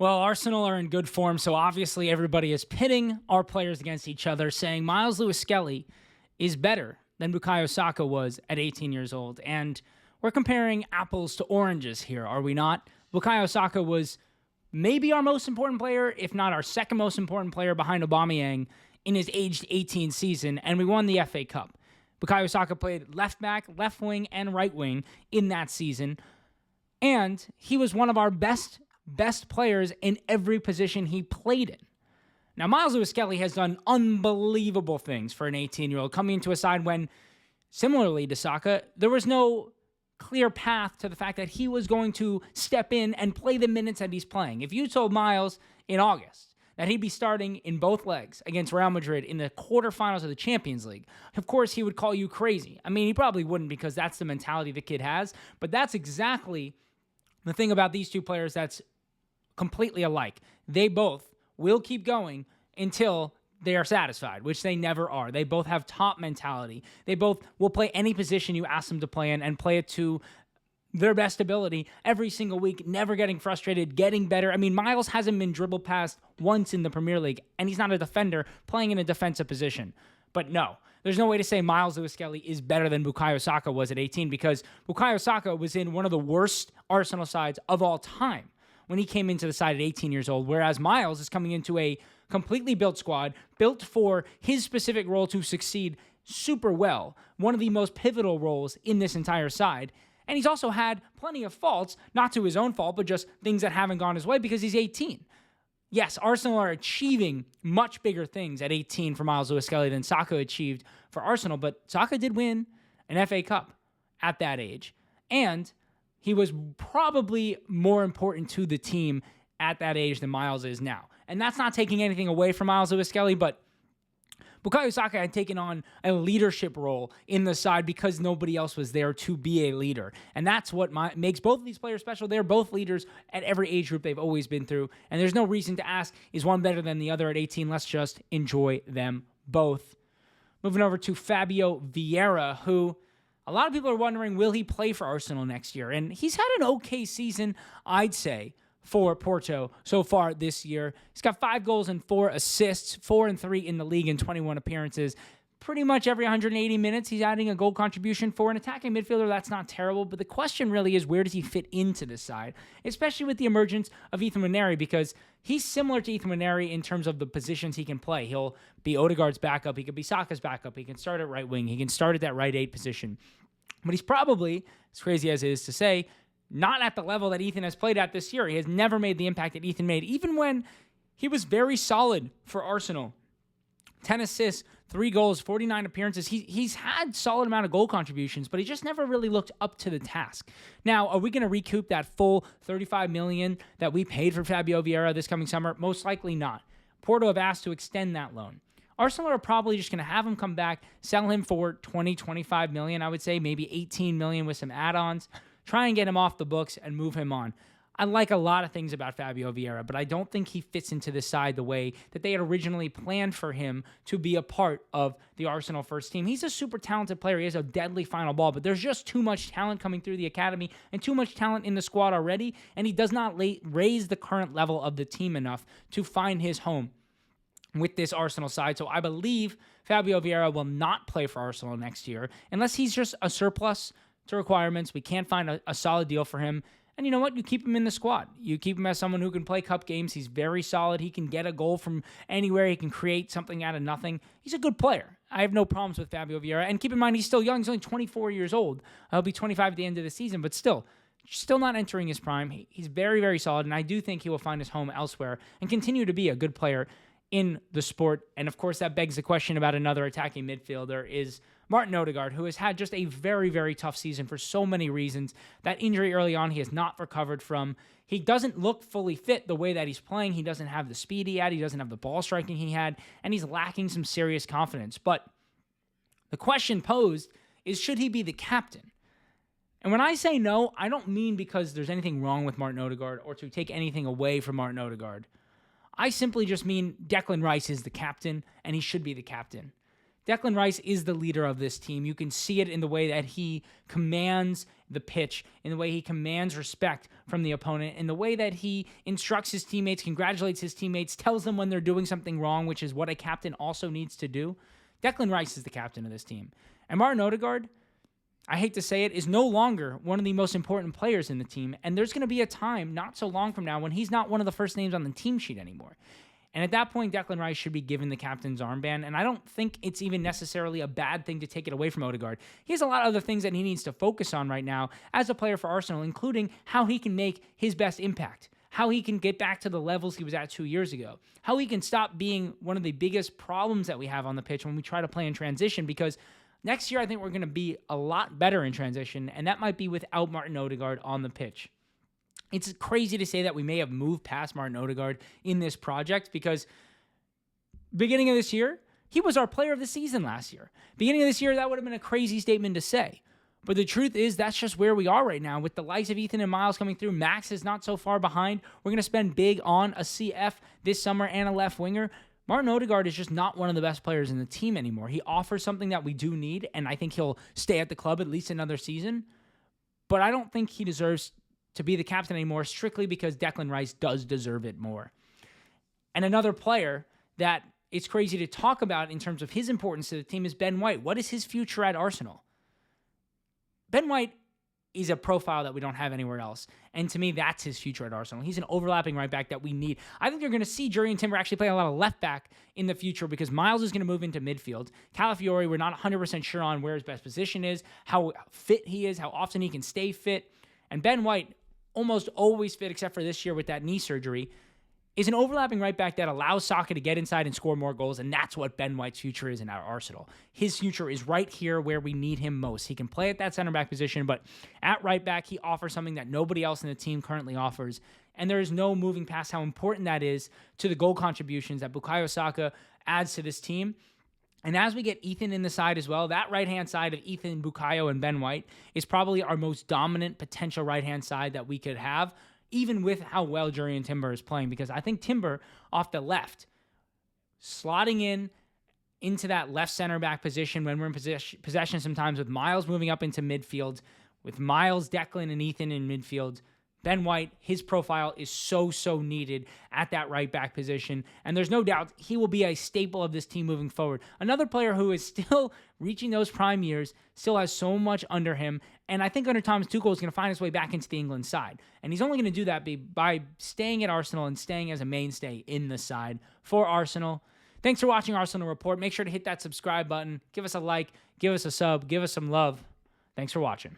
Well, Arsenal are in good form, so obviously everybody is pitting our players against each other, saying Miles Lewis-Skelly is better than Bukayo Saka was at 18 years old. And we're comparing apples to oranges here, are we not? Bukayo Saka was maybe our most important player, if not our second most important player behind Aubameyang in his aged 18 season, and we won the FA Cup. Bukayo Saka played left back, left wing, and right wing in that season, and he was one of our best players in every position he played in. Now, Miles Lewis-Skelly has done unbelievable things for an 18-year-old, coming into a side when, similarly to Saka, there was no clear path to the fact that he was going to step in and play the minutes that he's playing. If you told Miles in August that he'd be starting in both legs against Real Madrid in the quarterfinals of the Champions League, of course he would call you crazy. I mean, he probably wouldn't, because that's the mentality the kid has, but that's exactly the thing about these two players that's completely alike. They both will keep going until they are satisfied, which they never are. They both have top mentality. They both will play any position you ask them to play in and play it to their best ability every single week, never getting frustrated, getting better. I mean, Miles hasn't been dribbled past once in the Premier League, and he's not a defender playing in a defensive position. But no, there's no way to say Miles Lewis-Skelly is better than Bukayo Saka was at 18, because Bukayo Saka was in one of the worst Arsenal sides of all time when he came into the side at 18 years old, whereas Miles is coming into a completely built squad, built for his specific role to succeed super well, one of the most pivotal roles in this entire side. And he's also had plenty of faults, not to his own fault, but just things that haven't gone his way because he's 18. Yes, Arsenal are achieving much bigger things at 18 for Miles Lewis-Skelly than Saka achieved for Arsenal, but Saka did win an FA Cup at that age, and he was probably more important to the team at that age than Miles is now. And that's not taking anything away from Miles Lewis-Skelly, but Bukayo Saka had taken on a leadership role in the side because nobody else was there to be a leader. And that's what makes both of these players special. They're both leaders at every age group they've always been through. And there's no reason to ask, is one better than the other at 18? Let's just enjoy them both. Moving over to Fabio Vieiraa, who a lot of people are wondering, will he play for Arsenal next year? And he's had an okay season, I'd say, for Porto so far this year. He's got 5 goals and 4 assists, 4 and 3 in the league in 21 appearances. Pretty much every 180 minutes, he's adding a goal contribution. For an attacking midfielder, that's not terrible. But the question really is, where does he fit into this side? Especially with the emergence of Ethan Nwaneri, because he's similar to Ethan Nwaneri in terms of the positions he can play. He'll be Odigard's backup. He could be Saka's backup. He can start at right wing. He can start at that right 8 position. But he's probably, as crazy as it is to say, not at the level that Ethan has played at this year. He has never made the impact that Ethan made, even when he was very solid for Arsenal. 10 assists, 3 goals, 49 appearances. He's had solid amount of goal contributions, but he just never really looked up to the task. Now, are we going to recoup that full $35 million that we paid for Fabio Vieiraa this coming summer? Most likely not. Porto have asked to extend that loan. Arsenal are probably just going to have him come back, sell him for $20, $25 million, I would say, maybe $18 million with some add-ons. Try and get him off the books and move him on. I like a lot of things about Fabio Vieiraa, but I don't think he fits into this side the way that they had originally planned for him to be a part of the Arsenal first team. He's a super talented player. He has a deadly final ball, but there's just too much talent coming through the academy and too much talent in the squad already, and he does not raise the current level of the team enough to find his home with this Arsenal side. So I believe Fabio Vieiraa will not play for Arsenal next year unless he's just a surplus to requirements. We can't find a solid deal for him. And you know what? You keep him in the squad. You keep him as someone who can play cup games. He's very solid. He can get a goal from anywhere. He can create something out of nothing. He's a good player. I have no problems with Fabio Vieiraa. And keep in mind, he's still young. He's only 24 years old. He'll be 25 at the end of the season, but still not entering his prime. He's very, very solid, and I do think he will find his home elsewhere and continue to be a good player in the sport. And of course, that begs the question about another attacking midfielder is Martin Odigard, who has had just a very, very tough season for so many reasons. That injury early on, he has not recovered from. He doesn't look fully fit the way that he's playing. He doesn't have the speed he had. He doesn't have the ball striking he had, and he's lacking some serious confidence. But the question posed is, should he be the captain? And when I say no, I don't mean because there's anything wrong with Martin Odigard or to take anything away from Martin Odigard. I simply just mean Declan Rice is the captain, and he should be the captain. Declan Rice is the leader of this team. You can see it in the way that he commands the pitch, in the way he commands respect from the opponent, in the way that he instructs his teammates, congratulates his teammates, tells them when they're doing something wrong, which is what a captain also needs to do. Declan Rice is the captain of this team. And Martin Odigard, I hate to say it, is no longer one of the most important players in the team. And there's going to be a time not so long from now when he's not one of the first names on the team sheet anymore. And at that point, Declan Rice should be given the captain's armband. And I don't think it's even necessarily a bad thing to take it away from Odigard. He has a lot of other things that he needs to focus on right now as a player for Arsenal, including how he can make his best impact, how he can get back to the levels he was at 2 years ago, how he can stop being one of the biggest problems that we have on the pitch when we try to play in transition, because next year I think we're going to be a lot better in transition, and that might be without Martin Odigard on the pitch. It's crazy to say that we may have moved past Martin Odigard in this project, because beginning of this year, he was our player of the season last year. Beginning of this year, that would have been a crazy statement to say. But the truth is, that's just where we are right now. With the likes of Ethan and Miles coming through, Max is not so far behind. We're going to spend big on a CF this summer and a left winger. Martin Odigard is just not one of the best players in the team anymore. He offers something that we do need, and I think he'll stay at the club at least another season. But I don't think he deserves to be the captain anymore, strictly because Declan Rice does deserve it more. And another player that it's crazy to talk about in terms of his importance to the team is Ben White. What is his future at Arsenal? Ben White is a profile that we don't have anywhere else. And to me, that's his future at Arsenal. He's an overlapping right back that we need. I think you're going to see Jurrien Timber actually play a lot of left back in the future, because Miles is going to move into midfield. Calafiori, we're not 100% sure on where his best position is, how fit he is, how often he can stay fit. And Ben White, almost always fit except for this year with that knee surgery, is an overlapping right back that allows Saka to get inside and score more goals, and that's what Ben White's future is in our Arsenal. His future is right here where we need him most. He can play at that center back position, but at right back, he offers something that nobody else in the team currently offers, and there is no moving past how important that is to the goal contributions that Bukayo Saka adds to this team. And as we get Ethan in the side as well, that right-hand side of Ethan, Bukayo, and Ben White is probably our most dominant potential right-hand side that we could have, even with how well Jurrien Timber is playing, because I think Timber off the left, slotting into that left center back position when we're in possession sometimes, with Miles moving up into midfield, with Miles, Declan, and Ethan in midfield, Ben White, his profile is so needed at that right back position. And there's no doubt he will be a staple of this team moving forward. Another player who is still reaching those prime years, still has so much under him. And I think under Thomas Tuchel is going to find his way back into the England side. And he's only going to do that by staying at Arsenal and staying as a mainstay in the side for Arsenal. Thanks for watching Arsenal Report. Make sure to hit that subscribe button. Give us a like, give us a sub, give us some love. Thanks for watching.